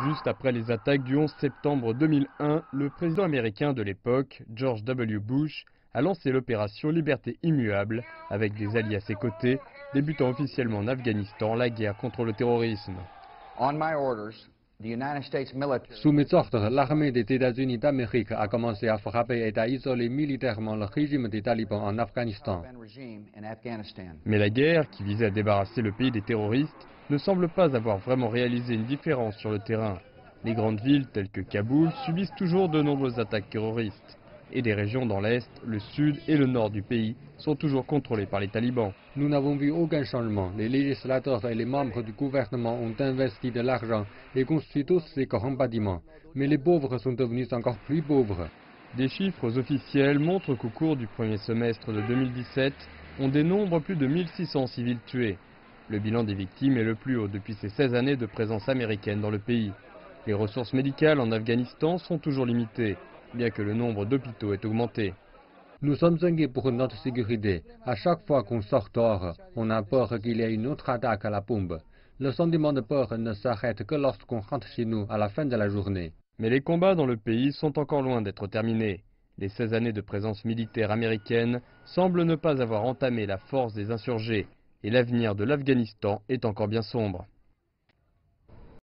Juste après les attaques du 11 septembre 2001, le président américain de l'époque, George W. Bush, a lancé l'opération Liberté immuable avec des alliés à ses côtés, débutant officiellement en Afghanistan la guerre contre le terrorisme. Sous mes ordres, l'armée des États-Unis d'Amérique a commencé à frapper et à isoler militairement le régime des talibans en Afghanistan. Mais la guerre, qui visait à débarrasser le pays des terroristes, ne semble pas avoir vraiment réalisé une différence sur le terrain. Les grandes villes telles que Kaboul subissent toujours de nombreuses attaques terroristes. Et des régions dans l'est, le sud et le nord du pays sont toujours contrôlées par les talibans. Nous n'avons vu aucun changement. Les législateurs et les membres du gouvernement ont investi de l'argent et construit tous ces grands bâtiments. Mais les pauvres sont devenus encore plus pauvres. Des chiffres officiels montrent qu'au cours du premier semestre de 2017, on dénombre plus de 1600 civils tués. Le bilan des victimes est le plus haut depuis ces 16 années de présence américaine dans le pays. Les ressources médicales en Afghanistan sont toujours limitées, bien que le nombre d'hôpitaux ait augmenté. Nous sommes inquiets pour notre sécurité. À chaque fois qu'on sort dehors, on a peur qu'il y ait une autre attaque à la bombe. Le sentiment de peur ne s'arrête que lorsqu'on rentre chez nous à la fin de la journée. Mais les combats dans le pays sont encore loin d'être terminés. Les 16 années de présence militaire américaine semblent ne pas avoir entamé la force des insurgés, et l'avenir de l'Afghanistan est encore bien sombre.